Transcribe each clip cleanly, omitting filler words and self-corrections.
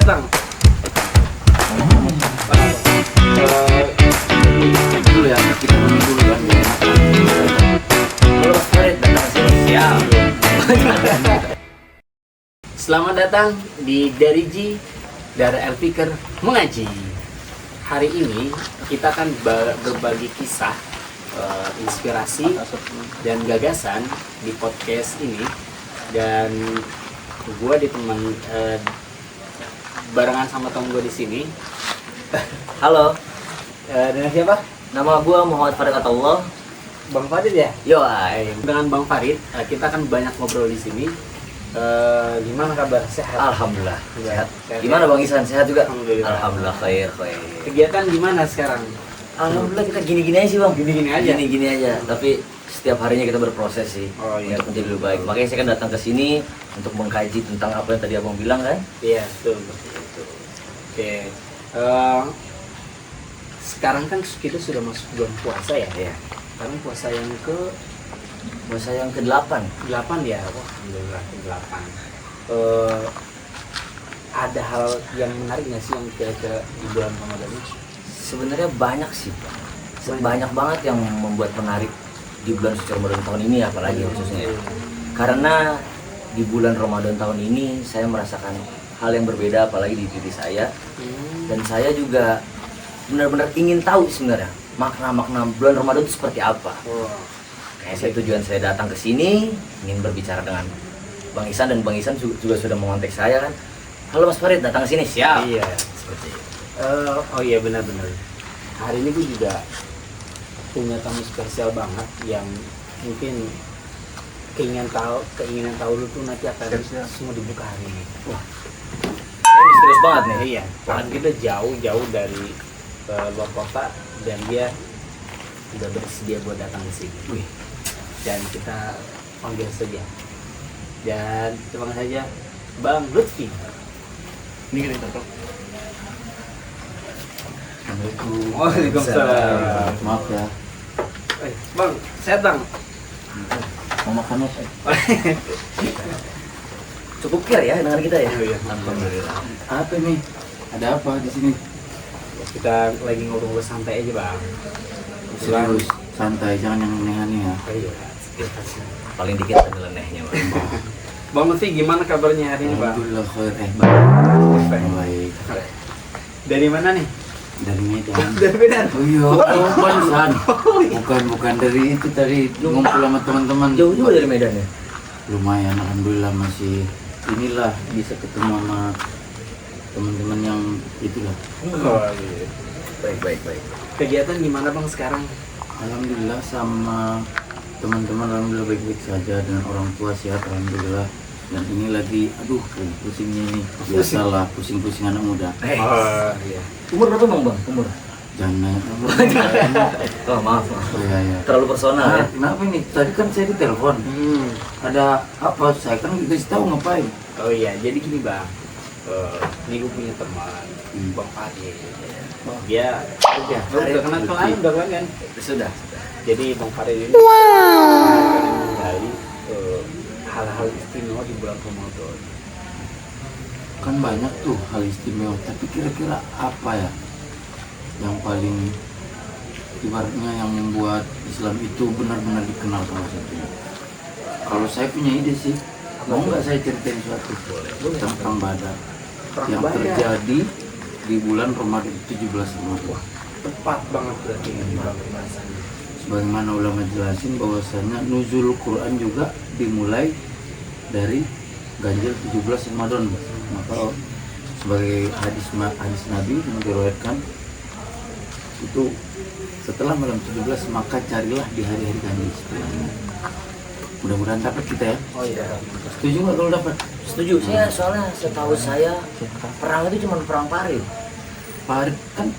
datang. Dulu ya, kita dulu kan. Halo Mas Farid, datang ke sini. Siap. Selamat datang di Dari Ji Dara Elfikir Mengaji. Hari ini kita akan berbagi kisah, inspirasi dan gagasan di podcast ini. Dan gue diteman barengan sama temen gue di sini. Halo, Dengan siapa? nama gua Muhammad Farid Atullah. Bang Farid ya? Yo, Dengan Bang Farid, kita akan banyak ngobrol di sini. Gimana kabar? Sehat? Alhamdulillah sehat. Sehat. Gimana Bang Isan, sehat juga? Alhamdulillah. Alhamdulillah khair. Kegiatan gimana sekarang? Alhamdulillah kita gini-gini aja sih Bang. Gini-gini aja? Gini-gini aja. Tapi setiap harinya kita berproses sih. Oh, iya. Untuk menjadi lebih baik. Makanya saya kan datang ke sini untuk mengkaji tentang apa yang tadi Abang bilang kan. Iya, betul. Oke. Sekarang kan kita sudah masuk bulan puasa ya? Iya. Sekarang puasa yang Puasa yang ke-8. ke-8 ya? Wah, alhamdulillah ke-8. Ada hal yang menarik nggak sih yang kira-kira di bulan Ramadan ini? Sebenarnya banyak sih Pak. Banyak banget yang membuat menarik di bulan suci Ramadan tahun ini apalagi khususnya. Karena di bulan Ramadan tahun ini saya merasakan hal yang berbeda apalagi di diri saya. Dan saya juga benar-benar ingin tahu sebenarnya makna-makna bulan Ramadan itu seperti apa. Saya tujuan saya datang ke sini ingin berbicara dengan Bang Isan, dan Bang Isan juga sudah mengontak saya kan. Halo Mas Farid, datang ke sini. Siap. Iya. Seperti itu. Oh iya, benar-benar. Hari ini gue juga punya tamu spesial banget yang mungkin keinginan tahu lu tuh nanti akan semua dibuka hari ini. Wah, Ini misterius banget nih. iya. Karena kita jauh dari luar kota dan dia sudah bersedia buat datang ke sini. Wih. Dan kita panggil saja. Dan kita panggil saja Bang Lutfi. Ini kita cocok. Assalamualaikum. Waalaikumsalam. Maaf ya. Bang, sehat Bang. Mau makan apa? Cukup care ya dengan kita ya. Oh, iya. Alhamdulillah. Apa nih? Ada apa di sini? Kita lagi ngobrol santai aja Bang. Serius, santai, jangan yang aneh-aneh ya. Iya. Paling dikit adalah nehnya Bang. Bang Lutfi, gimana kabarnya hari ini Bang? Alhamdulillah khair. Baik. Dari mana nih? Dari Medan. Dari Medan. Oh iya, bukan dari itu tadi ngumpul sama teman-teman. Jauh juga dari Medan ya? Lumayan, alhamdulillah masih inilah bisa ketemu sama teman-teman yang itulah. Oh, iya. Baik. Kegiatan gimana Bang sekarang? Alhamdulillah sama teman-teman alhamdulillah baik-baik saja, dengan orang tua sehat alhamdulillah. Dan ini lagi pusingnya ini, biasalah pusing-pusing anak muda. Iya. Umur berapa Bang? Umur? Jangan. Oh maaf. Oh iya. Terlalu personal ya? Kenapa ini? Tadi kan saya ditelepon. Ada apa? Saya kan dikasih tahu ngapain. Oh iya, jadi gini Bang. Ini gue punya teman, Bang Farid. Dia udah kenal kan? Sudah. Jadi Bang Farid ini akan menggali hal-hal istimewa di bulan Ramadan. Kan banyak tuh hal istimewa, tapi kira-kira apa ya yang paling ibaratnya yang membuat Islam itu benar-benar dikenal salah satunya? Kalau saya punya ide sih, mau nggak saya ceritain suatu tentang perang Badar yang terjadi di bulan Ramadan 17 Ramadan. Tepat banget berarti ini Bang bahasanya. Sebagaimana ulama jelasin bahwasanya nuzul Quran juga dimulai dari ganjil 17 Ramadan. Maka sebagai hadis Nabi yang diriwayatkan itu setelah malam 17 maka carilah di hari-hari ganjil setelahnya. Mudah-mudahan dapat kita ya. Oh iya. Setuju nggak kalau dapat? Setuju. Saya soalnya setahu saya perang itu cuma perang Parit. Farid kan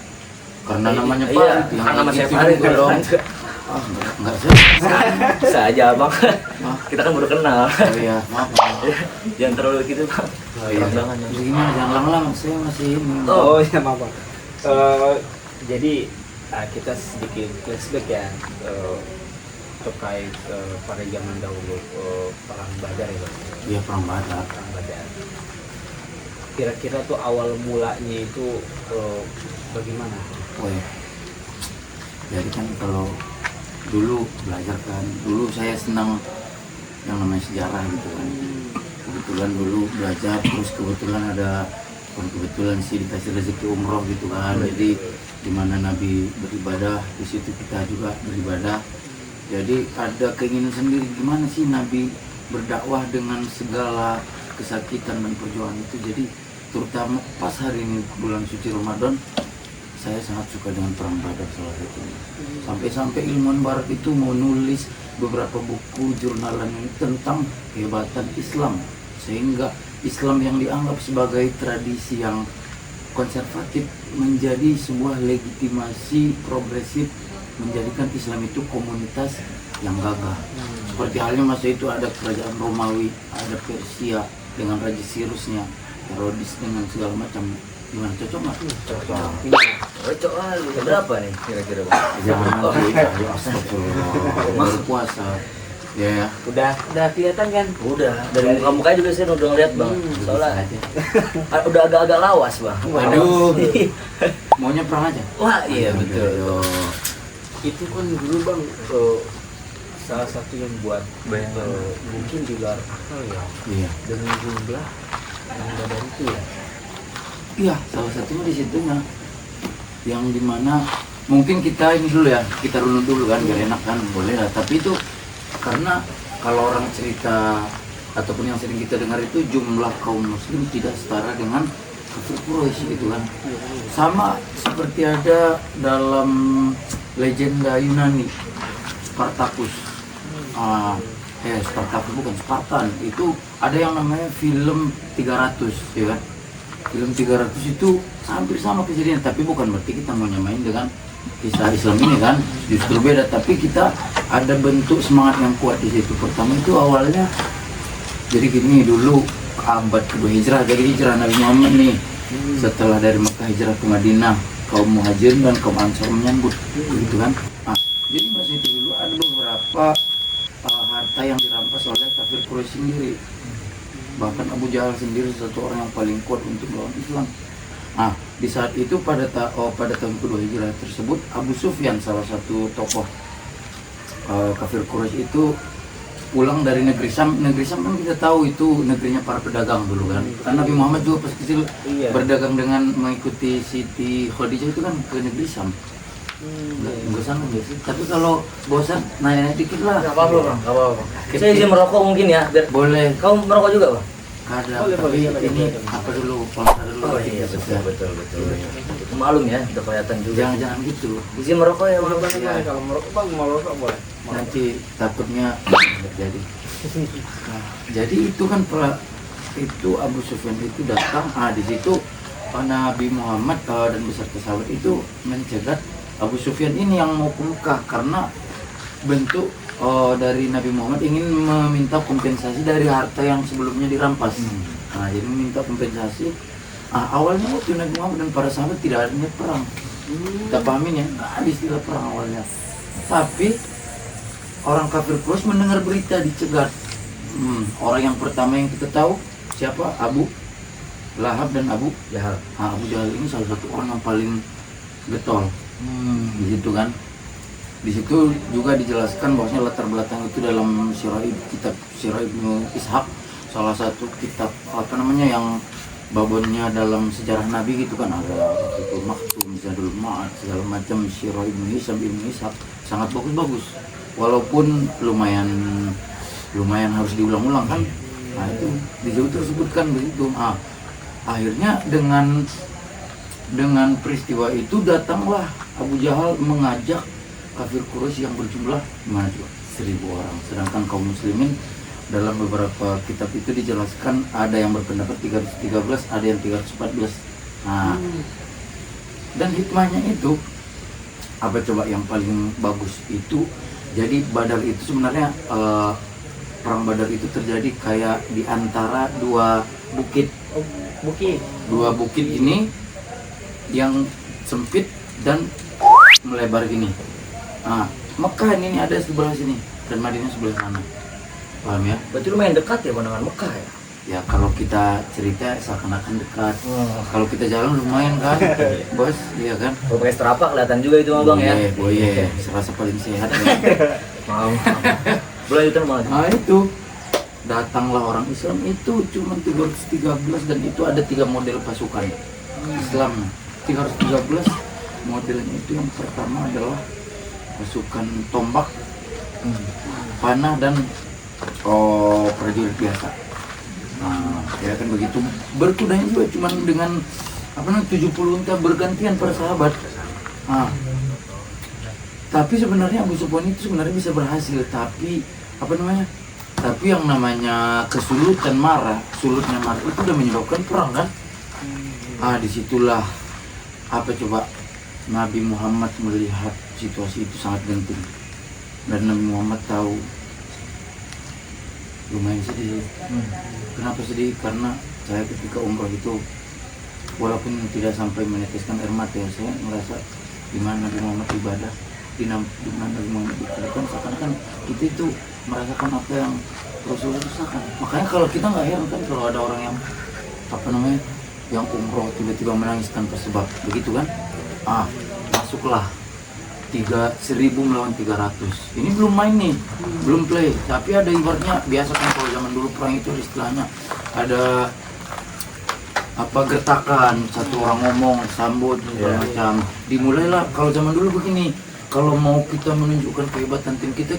karena namanya Iya, Farid yang karena nama saya gitu Farid juga dong. Enggak sih. Saja Bang. Kita kan baru kenal. Oh iya, maaf. Jangan terlalu gitu Bang. Oh iya. Terus gimana? Jangan lama-lama, saya masih ini. Oh iya, maaf Bang. Jadi kita sedikit flashback ya terkait pada zaman dahulu perang Badar ya Bang. Iya, perang Badar. Perang Badar. kira-kira tuh awal mulanya itu bagaimana? Oh ya. Jadi kan kalau dulu belajar kan, dulu saya senang yang namanya sejarah gitu kan. Kebetulan dulu belajar, terus kebetulan ada, bukan kebetulan sih, dikasih rezeki umroh gitu kan. Jadi di mana Nabi beribadah, di situ kita juga beribadah. Jadi ada keinginan sendiri, gimana sih Nabi berdakwah dengan segala kesakitan dan perjuangan itu. Jadi terutama pas hari ini bulan suci Ramadan, saya sangat suka dengan perang Badar salah satunya. Sampai-sampai ilmuwan barat itu mau nulis beberapa buku jurnalan tentang kehebatan Islam, sehingga Islam yang dianggap sebagai tradisi yang konservatif menjadi sebuah legitimasi progresif, menjadikan Islam itu komunitas yang gagah. Seperti halnya masa itu ada kerajaan Romawi, ada Persia dengan Raja Sirusnya, Herodes dengan segala macam. Gimana, cocok nggak? Cocok lah. Berapa nih kira-kira, Bang? Jangan nanti, astagfirullah, berpuasa. Ya, Udah kelihatan kan? Udah, dari muka-mukanya juga saya udah ngeliat, Bang. Soalnya udah agak-agak lawas, Bang. Waduh, maunya perang aja. Wah, iya betul. Ayo. Itu kan dulu Bang, salah satu yang buat mungkin di luar akal ya, Iya. dengan jumlah yang Badar itu ya. Iya, salah satunya di situ nah, yang dimana mungkin kita ini dulu ya, kita runut dulu kan, biar enak kan, boleh lah. Tapi itu karena kalau orang cerita ataupun yang sering kita dengar itu jumlah kaum muslim tidak setara dengan kafir Quraisy gitu kan. Sama seperti ada dalam legenda Yunani, Spartacus. Spartacus bukan Spartan, itu ada yang namanya film 300 ya kan. Film 300 itu hampir sama kejadian, tapi bukan berarti kita mau nyamain dengan kisah Islam ini kan, justru beda. Tapi kita ada bentuk semangat yang kuat di situ. Pertama itu awalnya, jadi gini dulu abad kedua hijrah, jadi hijrah Nabi Muhammad nih. Setelah dari Mekah hijrah ke Madinah, kaum Muhajirin dan kaum Ansar menyambut, gitu kan. Jadi masa itu dulu ada beberapa harta yang dirampas oleh kafir Quraisy sendiri. Bahkan Abu Jahal sendiri satu orang yang paling kuat untuk melawan Islam. Di saat itu pada tahun kedua hijrah tersebut, Abu Sufyan salah satu tokoh kafir Quraisy itu pulang dari negeri Syam. Negeri Syam kan kita tahu itu negerinya para pedagang dulu kan. Karena Nabi Muhammad juga pas kecil berdagang dengan mengikuti Siti Khadijah itu kan ke negeri Syam. Enggak sama gitu. Tapi kalau bosan nanya dikit lah. Enggak apa-apa, Bang. Enggak apa-apa. Saya izin merokok mungkin ya, biar boleh. kamu merokok juga, Bang? Ada, Boleh, tapi boleh, ini boleh. apa dulu, pulsa dulu. Oh iya, betul. Malum ya, udah kelihatan juga. Jangan gitu. Izin merokok ya, Bang. Boleh, kalau merokok Bang, mau merokok boleh. Nanti takutnya terjadi. Nah, jadi itu kan itu Abu Sufyan itu datang. Di situ Nabi Muhammad dan beserta sahabat itu mencegat Abu Sufyan ini yang mau ke Mekah, karena bentuk dari Nabi Muhammad ingin meminta kompensasi dari harta yang sebelumnya dirampas. Jadi meminta kompensasi. Awalnya waktu Nabi Muhammad dan para sahabat tidak ada niat perang. Kita pahamin ya, nggak ada istilah perang awalnya. Tapi orang kafir Quraisy mendengar berita dicegat. Orang yang pertama yang kita tahu siapa? Abu Lahab dan Abu Jahal. Abu Jahal ini salah satu orang yang paling getol. Di situ kan. Di situ juga dijelaskan bahwasanya latar belakang itu dalam kitab Sirah Ibnu Ishaq, salah satu kitab yang babonnya dalam sejarah Nabi gitu kan, ada itu Maktum, Zadul Ma'ad, segala macam. Sirah Ibnu Ishaq sangat bagus-bagus, walaupun lumayan harus diulang-ulang kan. Itu di situ tersebutkan begitu. Akhirnya dengan peristiwa itu datanglah Abu Jahal mengajak kafir Quraisy yang berjumlah 1.000 orang. Sedangkan kaum muslimin dalam beberapa kitab itu dijelaskan ada yang berpendapat 313, ada yang 314. Dan hikmahnya itu apa coba yang paling bagus itu? Jadi Badar itu sebenarnya perang Badar itu terjadi kayak di antara dua bukit. Dua bukit ini yang sempit dan melebar gini. Mekah ini ada sebelah sini dan Madinah sebelah sana. Paham ya? Berarti lumayan dekat ya dengan Mekah ya? ya kalau kita cerita seakan-akan dekat. Oh. Kalau kita jalan lumayan kan, bos, iya kan? Kalau pakai strapa kelihatan juga itu mah bang ya. Boleh, serasa paling sehat. Ya. Mau. Boleh itu mau. Nah itu datanglah orang Islam itu cuma 313 dan itu ada 3 model pasukan Islam. 313 modelnya itu yang pertama adalah pasukan tombak, panah dan prajurit biasa. Nah, ya kan begitu. Berkudanya juga cuma dengan 70 unta bergantian per sahabat. Nah, tapi sebenarnya Abu Sufyan itu sebenarnya bisa berhasil, tapi tapi yang namanya kesulitan sulutnya marah itu udah menyebabkan perang kan? Disitulah Nabi Muhammad melihat situasi itu sangat genting dan Nabi Muhammad tahu lumayan sedih. Kenapa sedih? Karena saya ketika umroh itu walaupun tidak sampai meneteskan air mata, ya, saya merasa di mana Nabi Muhammad ibadah, di mana Nabi Muhammad ibadah, seakan-akan kita itu merasakan apa yang Rasulullah rasakan. Makanya kalau kita nggak heran kan kalau ada orang yang yang umroh tiba-tiba menangis tanpa sebab, begitu kan? Masuklah 1.000 melawan 300. Ini belum main nih, belum play. Tapi ada ibaratnya biasa kan kalau zaman dulu perang itu istilahnya ada gertakan, satu orang ngomong, sambut segala macam. Dimulailah kalau zaman dulu begini. Kalau mau kita menunjukkan kehebatan tim kita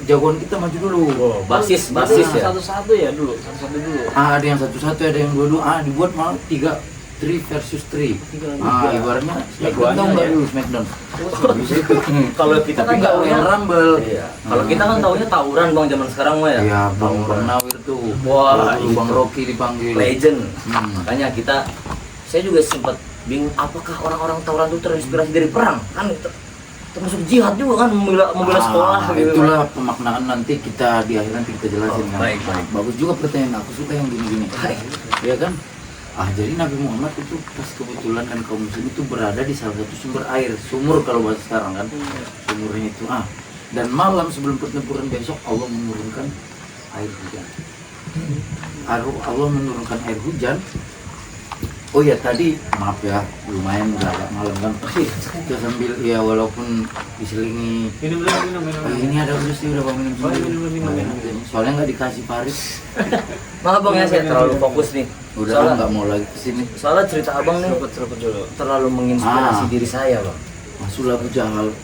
jagoan kita maju dulu. Basis ya. Satu-satu ya dulu, satu-satu dulu. Ada yang satu-satu, ada yang dua-dua. Dibuat malah 3 versus 3. Ibaratnya Smackdown tahu nggak dulu Smackdown? Kalau kita kan nggak yang Rumble. Iya. Kalau kita kan taunya tawuran bang zaman sekarang mah ya. Iya, Bang Nawir tuh. Wah, Bang Rocky dipanggil. Legend. Makanya saya juga sempat bingung apakah orang-orang tawuran itu terinspirasi dari perang kan? Termasuk jihad juga kan membela sekolah gitu. Itulah pemaknaan nanti kita di akhir nanti kita jelasin kan. Baik. Bagus juga pertanyaan, aku suka yang gini-gini. Ya kan? Jadi Nabi Muhammad itu pas kebetulan dan kaum muslim itu berada di salah satu sumber air, sumur kalau bahasa sekarang kan. Sumurnya itu dan malam sebelum pertempuran besok Allah menurunkan air hujan. Allah menurunkan air hujan. Oh ya tadi maaf ya, lumayan udah agak malam kan. Kita sambil ya walaupun diselingi. Minum. Ini ada udah sih udah minum minum. Soalnya nggak dikasih Paris. Maaf bang ya, saya terlalu fokus nih. Udah nggak mau lagi kesini. Soalnya cerita abang nih Seruput dulu. terlalu menginspirasi diri saya bang. Masuk Abu Jahal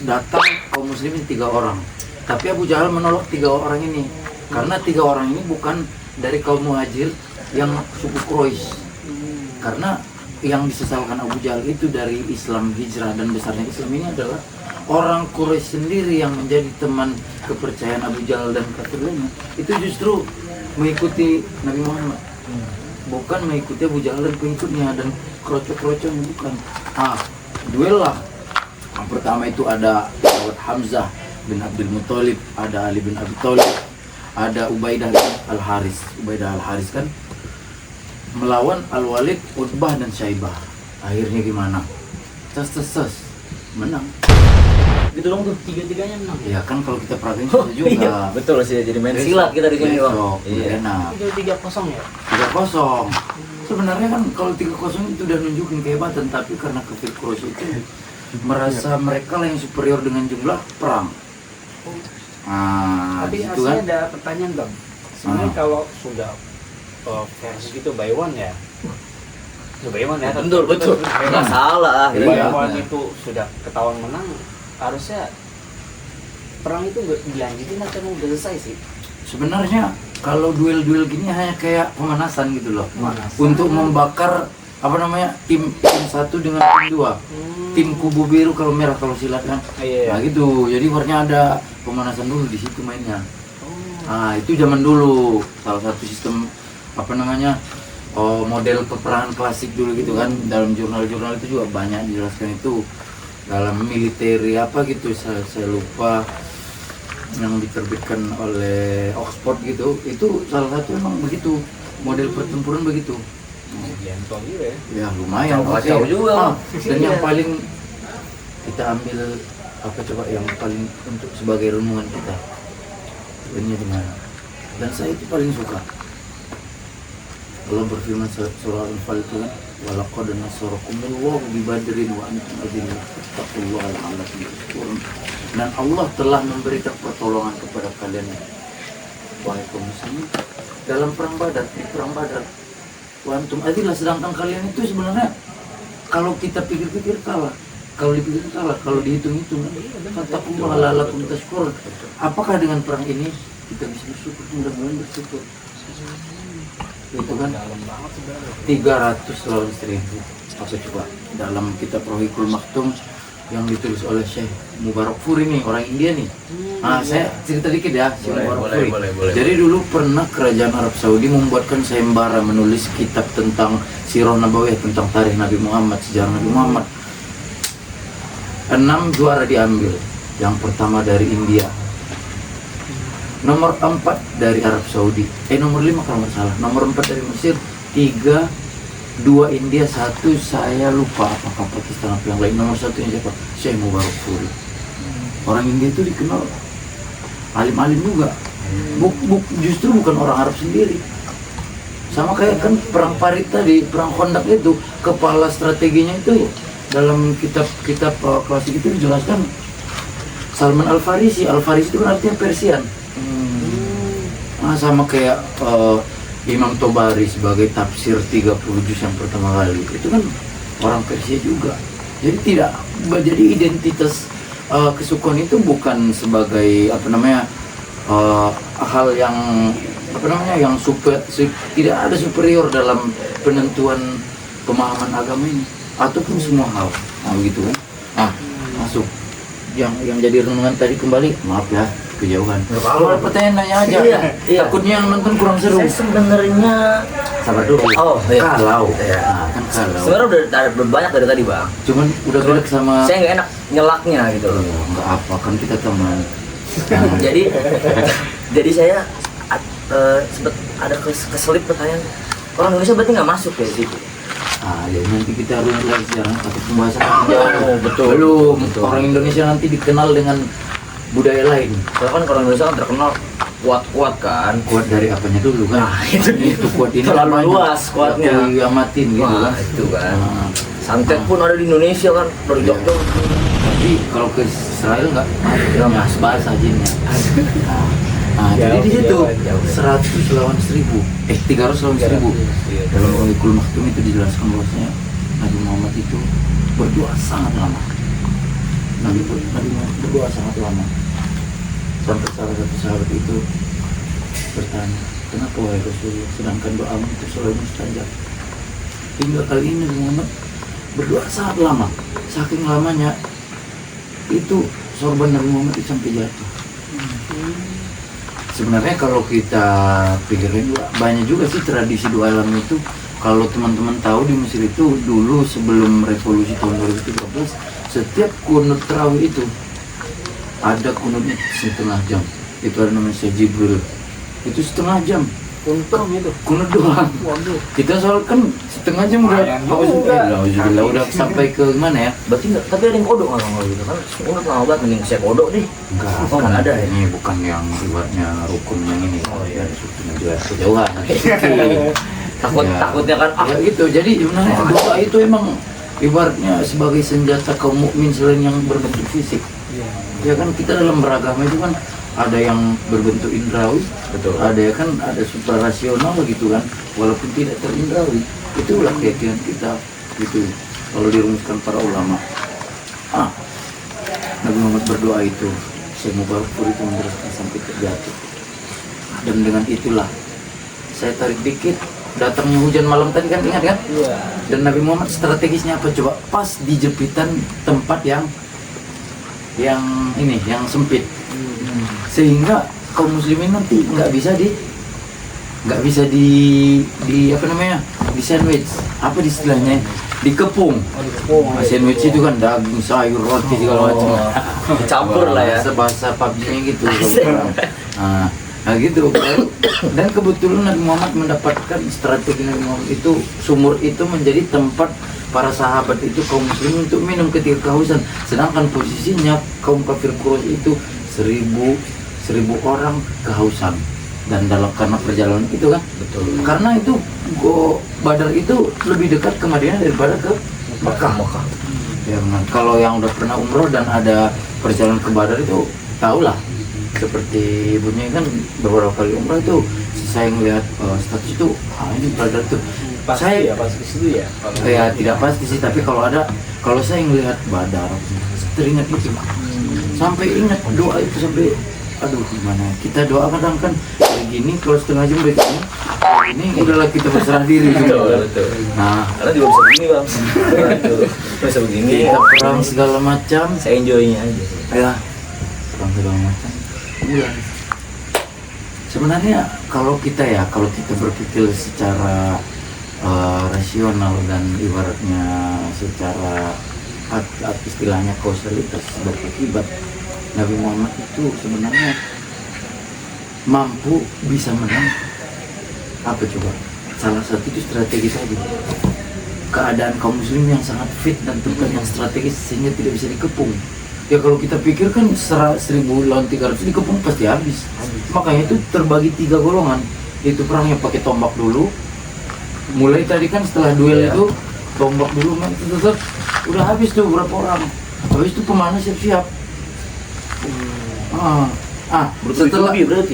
datang kaum muslimin 3 orang. Tapi Abu Jahal menolak 3 orang ini karena 3 orang ini bukan dari kaum muhajir yang suku Quraisy. Karena yang disesalkan Abu Jahal itu dari Islam hijrah dan besarnya Islam ini adalah orang Quraisy sendiri yang menjadi teman kepercayaan Abu Jahal dan kafir lainnya. Itu justru mengikuti Nabi Muhammad, bukan mengikuti Abu Jahal dan pengikutnya dan kroco-kroconya bukan. Duel lah. Yang pertama itu ada Hamzah bin Abdul Muthalib, ada Ali bin Abi Thalib, ada Ubaidah Al-Haris kan melawan Al-Walid, Utbah dan Syaibah. Akhirnya gimana? Tes menang. Gitu dong tuh, 3-3-nya menang. Ya kan kalau kita perhatiin sudah juga. Iya, betul sih, jadi main silat kita di sini bang. Iya. Enak. 3-0 ya. 3-0. Sebenarnya kan kalau 3-0 itu udah nunjukin kehebatan, tapi karena kafir Quraisy itu merasa mereka lah yang superior dengan jumlah perang. Tapi gitu saya kan? ada pertanyaan bang. Sebenarnya kalau sudah versus gitu by one ya. By one ya. Betul. Nggak salah. By Iya. one itu sudah ketahuan menang, harusnya perang itu nggak dilanjutin atau udah selesai sih? Sebenarnya kalau duel-duel gini hanya kayak pemanasan gitu loh. Pemanasan. Untuk membakar tim 1 dengan tim 2. Tim kubu biru kalau merah kalau silat kan. Iya. Nah gitu. Jadi warnanya ada pemanasan dulu di situ mainnya. Itu zaman dulu salah satu sistem model peperangan klasik dulu gitu kan. Dalam jurnal-jurnal itu juga banyak dijelaskan itu dalam militer gitu, saya lupa yang diterbitkan oleh Oxford gitu. Itu salah satu memang begitu, model pertempuran begitu. Gentle juga ya. Ya lumayan Kacau juga. Dan yang paling kita ambil yang paling untuk sebagai renungan kita sebenarnya di mana? Dan saya itu paling suka Allah berfirman surah Al-Anfal itu kan, walaqad nasarakumullahu bi badrin wa antum adillah fattaqullaha la'allakum tashkurun. Dan Allah telah memberikan pertolongan kepada kalian wahai kaum muslimin dalam perang Badar, di perang Badar. Wa antum adillah, sedangkan kalian itu sebenarnya kalau kita pikir-pikir kalah. Kalau dipikir kalah, kalau dihitung-hitung, fattaqullaha la'allakum tashkurun. Apakah dengan perang ini kita bisa bersyukur? Mudah-mudahan bersyukur. Itu kan 300 lawan 1000. Aku coba dalam kitab Rohikul Maktum yang ditulis oleh Syekh Mubarak Furi nih, orang India nih. Nah, saya cerita dikit ya, Syekh Mubarak Furi. Jadi dulu pernah kerajaan Arab Saudi membuatkan sayembara menulis kitab tentang Sirah Nabawiyah, tentang tarikh Nabi Muhammad, sejarah Nabi Muhammad. 6 juara diambil. Yang pertama dari India, nomor 4 dari Arab Saudi, nomor 5 kalau nggak salah, nomor 4 dari Mesir, 3, 2 India, 1 saya lupa apakah Pakistan atau yang lain. Nomor 1 yang siapa? Syekh Mubarak Furi. Orang India itu dikenal alim-alim juga. Justru bukan orang Arab sendiri. Sama kayak kan perang Parit tadi, perang Khandaq itu, kepala strateginya itu dalam kitab klasik itu dijelaskan Salman Al-Farisi. Al-Farisi itu kan artinya Persian. Nah, sama kayak Imam Tobari sebagai tafsir 30 juz yang pertama kali itu kan orang Persia juga. Jadi jadi identitas kesukuan itu bukan sebagai hal yang yang tidak ada superior dalam penentuan pemahaman agama ini ataupun semua hal. Nah, begitu kan. Nah, masuk yang jadi renungan tadi kembali, maaf ya kejauhan. Kalau ada pertanyaan nanya aja. Iya. Takutnya yang nonton kurang seru. Saya sebenarnya Sabar dulu. Kalau. Nah, kan kalau. Sebenarnya udah banyak dari tadi, Bang. Cuman udah gelek sama. Saya nggak enak nyelaknya gitu loh. Nggak apa, kan kita teman. jadi saya sempat ada keselip pertanyaan, orang Indonesia berarti nggak masuk ya di situ? Ya nanti kita harus lagi sekarang satu pembahasan. Betul. Belum. Orang Indonesia nanti dikenal dengan budaya lain. Soalnya kan orang Indonesia kan terkenal kuat-kuat kan. Kuat dari apanya dulu kan? Nah, itu kuat ini terlalu luas kuatnya. Amatin gitu kan. Itu kan. Santet pun ada di Indonesia kan, dari Jogja. Tapi kalau ke Israel nggak mas bahasa jinnya. Jadi di situ 100 lawan 1000, 300 lawan 1000. Dalam Rohikul Maktum itu dijelaskan bahwasanya Nabi Muhammad itu berdoa sangat lama. Nabi Muhammad berdoa sangat lama. Sampai salah satu sahabat itu bertanya, kenapa wahai Rasulullah, sedangkan doamu itu selalu mustajab? Hingga kali ini Nabi Muhammad berdoa sangat lama. Saking lamanya itu sorban Nabi Muhammad itu sampai jatuh. Sebenarnya kalau kita pikirin juga banyak juga sih tradisi doa alam itu. Kalau teman-teman tahu di Mesir itu dulu sebelum revolusi tahun 2013, setiap kunut tarawih itu ada kunutnya setengah jam. Itu ada namanya Syekh Jibril. Itu setengah jam. Untung itu. Kunut doang. Waduh. Kita soal kan setengah jam udah sampai ke mana ya? Berarti nggak, tapi ada yang kodok nggak gitu kan? Unut lama banget, mending saya kodok deh. Enggak, Oh, nggak ada ya? Ini bukan yang ibaratnya rukun yang ini. Ya, sukunya juga kejauhan. Takutnya kan Ya gitu. Jadi sebenarnya doa itu emang ibaratnya sebagai senjata kaum mukmin selain yang berbentuk fisik. Ya kan kita dalam beragama itu kan ada yang berbentuk indrawi, betul. Ada kan ada suprarasional gitu kan, walaupun tidak terindrawi. Itulah keyakinan kita gitu. Kalau dirumuskan para ulama. Nabi Muhammad berdoa itu, saya Mubarak Furi itu meneruskan sampai terjatuh. Dan dengan itulah saya tarik dikit, datangnya hujan malam tadi kan, ingat kan? Iya. Dan Nabi Muhammad strategisnya apa coba? Pas di jepitan tempat yang sempit, sehingga kaum muslimin nanti nggak bisa di sandwich, apa istilahnya, dikepung. Sandwich itu kan daging, sayur, roti segala macam. Campur lah ya. Bahasa PUBG-nya gitu. Nah gitu. Dan kebetulan Nabi Muhammad mendapatkan strategi Nabi Muhammad itu, sumur itu menjadi tempat para sahabat itu kaum muslimin untuk minum ketika kehausan. Sedangkan posisinya kaum kafir Quraisy itu 1000 orang kehausan. dan dalam karena perjalanan itu kan. Betul. Karena itu Badar itu lebih dekat ke Madinah daripada ke Mekah. Ya benar. Kalau yang udah pernah umroh dan ada perjalanan ke Badar itu tahulah, seperti ibunya kan beberapa kali umroh itu saya ngelihat status itu ini Badar tuh. Pasti Saya ya pasti situ ya. ya tidak pasti sih, tapi kalau saya ngelihat Badar teringat itu, sampai ingat doa itu, sampai aduh gimana kita doa kadang kan kayak gini, kalau setengah jam kayak gini ini udahlah kita berserah diri gitu. Betul. Nah Karena juga bisa begini bang. Betul. Bisa begini. kita perang segala macam, Saya enjoynya aja. ya perang segala macam. Iya. Sebenarnya kalau kita berpikir secara rasional dan ibaratnya secara istilahnya kausalitas sebab akibat, Nabi Muhammad itu sebenarnya mampu bisa menang. Apa coba? Salah satu itu strategi tadi. Keadaan kaum muslim yang sangat fit dan tempat yang strategis sehingga tidak bisa dikepung. Ya kalau kita pikir kan 1.000 lawan 300 dikepung pasti habis. Makanya itu terbagi 3 golongan. Itu perangnya pakai tombak dulu. Mulai tadi kan setelah duel itu tombak dulu, itu tetap udah habis tuh berapa orang. Habis itu pemanah siap-siap.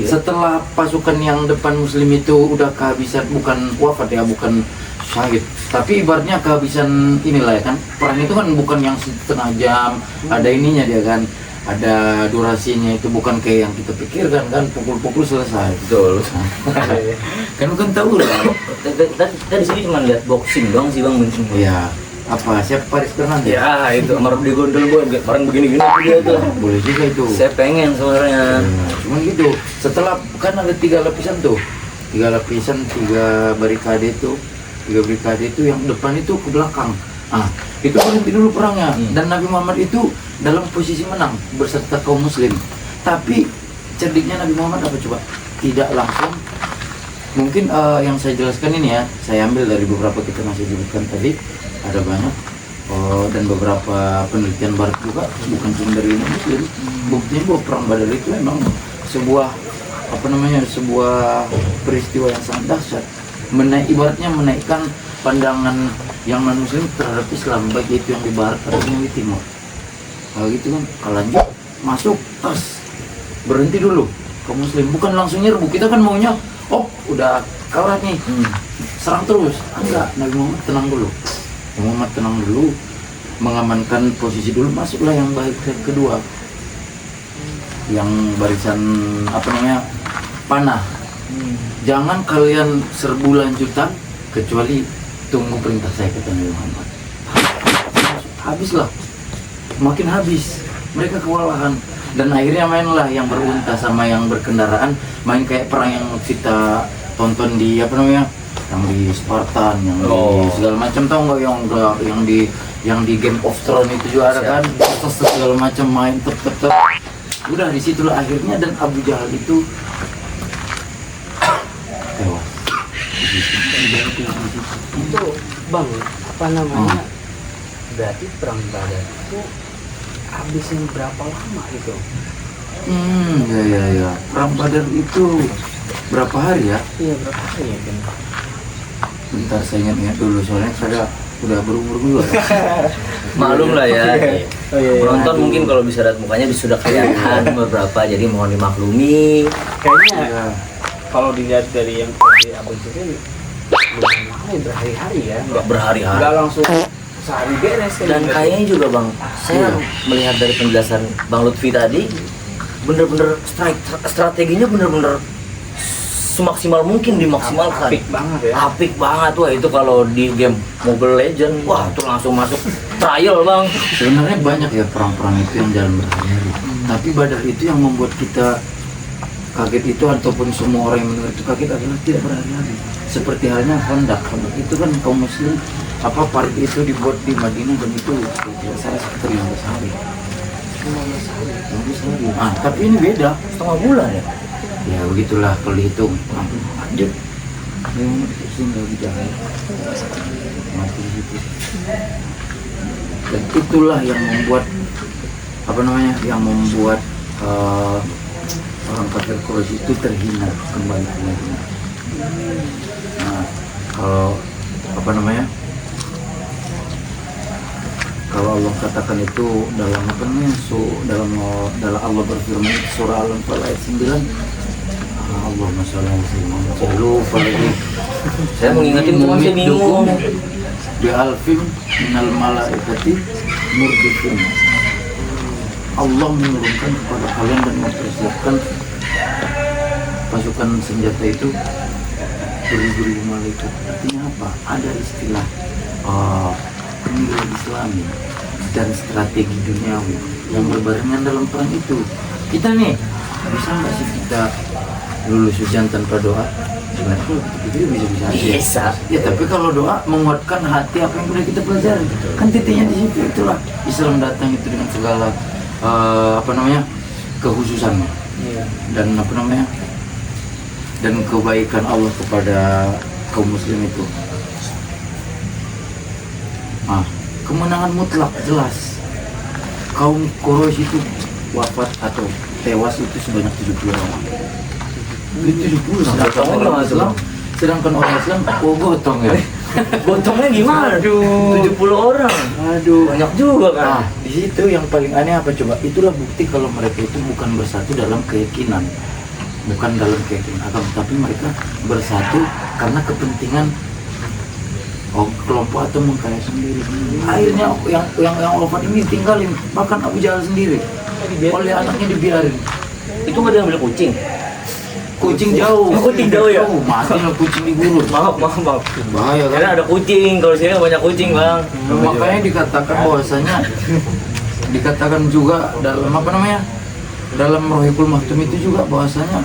Setelah pasukan yang depan muslim itu udah kehabisan, bukan wafat ya, bukan syahid, tapi ibaratnya kehabisan inilah ya kan, perang itu kan bukan yang setengah jam, ada ininya dia kan, ada durasinya, itu bukan kayak yang kita pikirkan kan, pukul-pukul selesai. Betul. Kan tahu lah. Tadi sini cuma lihat boxing doang sih bang. Iya. Apa siapa Paris Fernandes? Ya itu Amar di gondol gua bareng begini-gini dia tuh. Boleh juga itu. Saya pengen sebenarnya. Cuman gitu. Setelah kan ada 3 lapisan tuh, 3 lapisan, 3 barikade itu, 3 barikade itu yang depan itu ke belakang. Itu berhenti dulu perangnya. Dan Nabi Muhammad itu dalam posisi menang berserta kaum muslim. Tapi cerdiknya Nabi Muhammad apa coba? Tidak langsung. Mungkin yang saya jelaskan ini ya, saya ambil dari beberapa kita masih sebutkan tadi. Ada banyak dan beberapa penelitian barat juga, bukan cuma dari muslim. Buktinya bahwa perang Badar itu memang sebuah peristiwa yang sangat dahsyat, ibaratnya menaikkan pandangan yang non muslim terhadap Islam, baik itu yang di barat atau yang di timur. Kalau gitu kan, kalau lanjut masuk tas berhenti dulu ke muslim, bukan langsung nyerbu. Kita kan maunya udah kalah nih, serang terus. Enggak, Nabi Muhammad tenang dulu, mengamankan posisi dulu, masuklah yang barisan kedua, yang barisan panah. Jangan kalian serbu lanjutan kecuali tunggu perintah saya, kata Nabi Muhammad. Habislah, makin habis, mereka kewalahan, dan akhirnya mainlah yang berunta sama yang berkendaraan, main kayak perang yang kita tonton di yang di Spartan, yang di segala macam, tahu nggak, yang di Game of Thrones itu juga ada kan, segala macam main tetep. Udah disitulah akhirnya, dan Abu Jahal itu tewas. Itu bang, berarti perang Badar itu habisnya berapa lama itu? Ya. Perang Badar itu berapa hari ya? Iya, berapa hari ya kan? Bentar saya ingat dulu, soalnya saya udah berumur dulu. Maklum lah ya. Iya. Penonton mungkin kalau bisa lihat mukanya sudah kelihatan beberapa, jadi mohon dimaklumi. Kayaknya kalau dilihat dari yang tadi abang itu berhari-hari ya, nggak langsung sehari beres. Dan kayaknya juga bang, saya melihat dari penjelasan Bang Lutfi tadi, bener-bener strateginya bener-bener semaksimal mungkin dimaksimalkan. Apik banget ya. Apik banget, wah itu kalau di game Mobile Legend, wah itu langsung masuk trial bang. Sebenarnya banyak ya perang-perang itu yang jalan berhari-hari. Tapi Badar itu yang membuat kita kaget itu, ataupun semua orang yang mendengar itu kaget, adalah tidak berhari-hari. Seperti halnya Khandaq itu kan kaum muslim, parit itu dibuat di Madinah, dan itu saya sekitar 15 hari. 15 hari. Tapi ini beda, Setengah bulan ya. ya begitulah kalau dihitung. Lanjut, memang itu Nabi Jahal mati di situ. Dan itulah yang membuat orang kafir Quraisy itu terhina kembali ke Madinah. Nah, kalau apa namanya? Kalau Allah katakan itu dalam apa namanya? Dalam Allah berfirman surah Al-Anfal ayat 9. Allahumma sholli ala sayyidina. Saya lupa lagi. Saya mau ngingetin cuma saya bingung. Bi alfin minal malaikati murdifin. Allah menurunkan kepada kalian dan mempersiapkan pasukan senjata itu beribu-ribu malaikat. Artinya apa? Ada istilah nilai Islami dan strategi duniawi yang berbarengan dalam perang itu. Kita nih bisa nggak sih kita lulus ujian tanpa doa? Sebenarnya kalau kita bisa aja. Bisa. Ya tapi kalau doa menguatkan hati apa yang sudah kita pelajari, kan titiknya di situ. Itulah Islam datang itu dengan segala apa namanya kekhususannya dan apa namanya dan kebaikan Allah kepada kaum muslim itu. Nah, kemenangan mutlak jelas. Kaum Quraisy itu wafat atau tewas itu sebanyak 70 orang. 70 sedangkan orang Islam gotong ya. Gotongnya gimana? Aduh. 70 orang. Aduh. Banyak juga kan. Nah, di situ yang paling aneh apa coba? Itulah bukti kalau mereka itu bukan bersatu dalam keyakinan, bukan dalam keyakinan agama, tapi mereka bersatu karena kepentingan kelompok atau mengkaya sendiri. Akhirnya yang wafat ini tinggalin, bahkan Abu Jahal sendiri oleh anaknya dibiarin. Itu nggak diambil kucing. Kucing jauh. Kucing jauh ya? Mati lah kucing digurut. Maaf. Bahaya kan? Karena ada kucing. Kalau sini banyak kucing bang. Makanya dikatakan bahwasanya dikatakan juga dalam apa namanya? Dalam Rohikul Maktum itu juga bahwasanya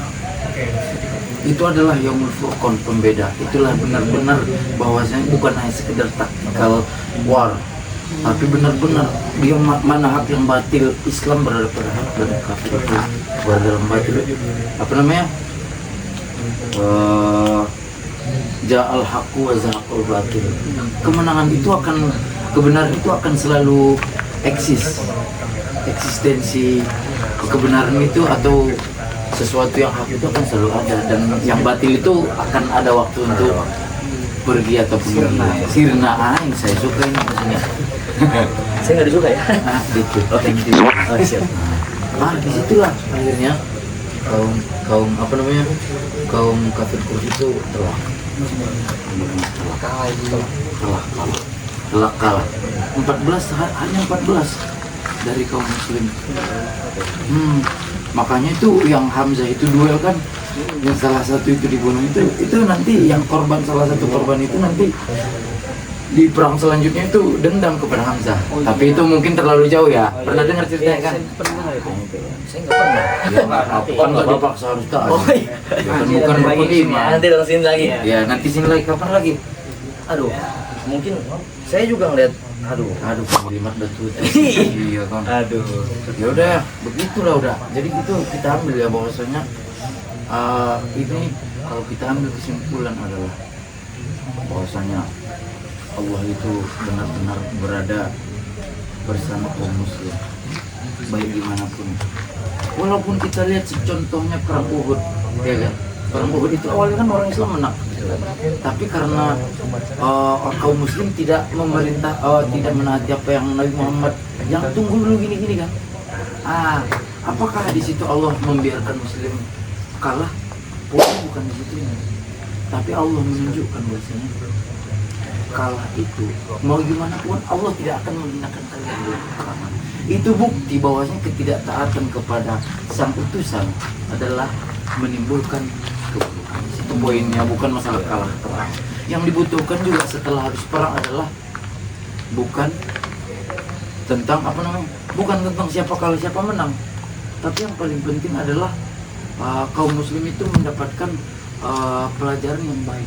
itu adalah Yaumul Furqan, pembeda. Itulah benar-benar bahwasanya bukan hanya sekedar taktikal war, tapi benar-benar dia mana hak yang batil. Islam berada pada hak dan kafir itu berada dalam batil. Apa namanya? Ja'al haqqu wa zahaqul batil. Kemenangan itu akan, kebenaran itu akan selalu eksis. Eksistensi kebenaran itu atau sesuatu yang hak itu akan selalu ada, dan yang batil itu akan ada waktu untuk pergi ataupun sirna. Yang saya suka ini maksudnya. Saya nggak disuka ya. Gitu. Oh, siap. Disitulah akhirnya kaum apa namanya, kaum kafir Quraisy itu kalah. 14 hanya 14 dari kaum muslim. Makanya itu yang Hamzah itu duel kan, yang salah satu itu dibunuh itu nanti yang korban, salah satu korban itu nanti di perang selanjutnya itu dendam kepada Hamzah. Tapi itu mungkin terlalu jauh ya. Pernah dengar ceritanya kan? Pernah itu. Saya nggak pernah. Ya kan nggak dipaksa harus tahu. Bukan beriman. Nanti dong sini lagi. Ya nanti sini lagi, kapan lagi? Aduh, mungkin saya juga ngeliat. Aduh, kalimat betul. Iya kan. aduh. Ya udah, begitulah udah. Jadi gitu kita ambil ya bahwasanya ini kalau kita ambil kesimpulan adalah bahwasanya Allah itu benar-benar berada bersama kaum muslim baik dimanapun. Walaupun kita lihat contohnya perang Uhud, ya kan? Perang Uhud itu awalnya kan orang Islam menang, tapi karena kaum muslim tidak memerintah, tidak menaati apa yang Nabi Muhammad yang tunggu dulu gini kan. Apakah di situ Allah membiarkan muslim kalah? Bukan di situ, tapi Allah menunjukkan bahwasanya kalah itu mau gimana pun Allah tidak akan menghinakan kalian dengan kekalahan. Itu bukti bahwasanya ketidaktaatan kepada sang utusan adalah menimbulkan keburukan. Itu poinnya, bukan masalah kalah perang. Yang dibutuhkan juga setelah habis perang adalah bukan tentang apa namanya, bukan tentang siapa kalah siapa menang, tapi yang paling penting adalah kaum muslim itu mendapatkan pelajaran yang baik.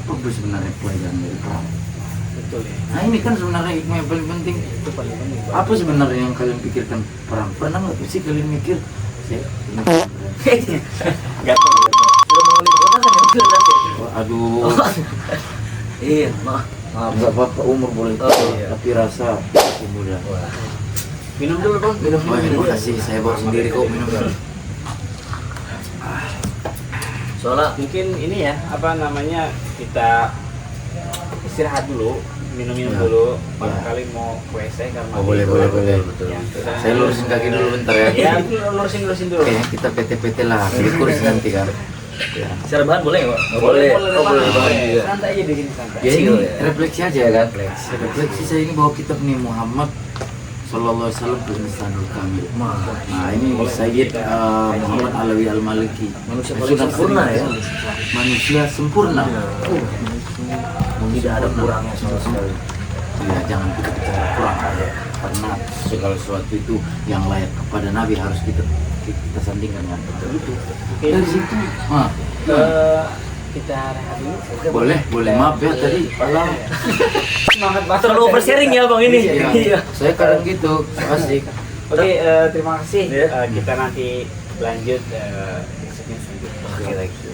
Apa sebenarnya pelajaran dari perang? Betul ya. Nah ini kan sebenarnya hikmah yang paling penting. Itu paling penting. Apa sebenarnya yang kalian pikirkan perang? Pernah nggak sih kalian mikir? Gak tahu. Sudah mau lima kota kan ya? Aduh, Iya, maaf. nggak apa-apa, umur boleh Oh, tua, iya. tapi rasa masih muda. Minum dulu bang. Terima kasih, saya bawa sendiri kok minum. Soalnya mungkin ini ya apa namanya, kita istirahat dulu, minum-minum Ya. dulu, Ya. barangkali mau ke WC karena Oh, boleh. Ya, kita- Saya lurusin kaki dulu bentar ya. Ya, lurusin dulu. Kayaknya kita PT-PT lah, di kursi nanti kan. Ya. secara bahan boleh nggak? Nggak Boleh, Oh, boleh boleh. banget juga. Santai aja di sini, santai. Ya ini Chill, ya. refleksi aja ya kan. Refleksi. Refleksi saya ini bahwa kita nih Muhammad Sallallahu Alaihi Wasallam itu insanul kamil. Nah ini Sayyid Muhammad Alawi Al Maliki. Manusia Yang paling sudah sempurna sering- ya. Manusia sempurna. Tidak ada kurangnya sama sekali. Ya jangan kita bicara kurang aja, karena segala sesuatu itu yang layak kepada Nabi harus kita sandingkan dengan itu. Oke, Dari situ, kita rehat dulu. boleh maaf ya tadi. Alah, Semangat banget. Terlalu oversharing ya bang ini. iya, saya kadang gitu, asik. Oke, terima kasih. Ya. Kita nanti lanjut di segmen selanjutnya. Oke, lagi.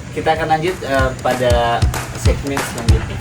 Kita akan lanjut pada segmen selanjutnya.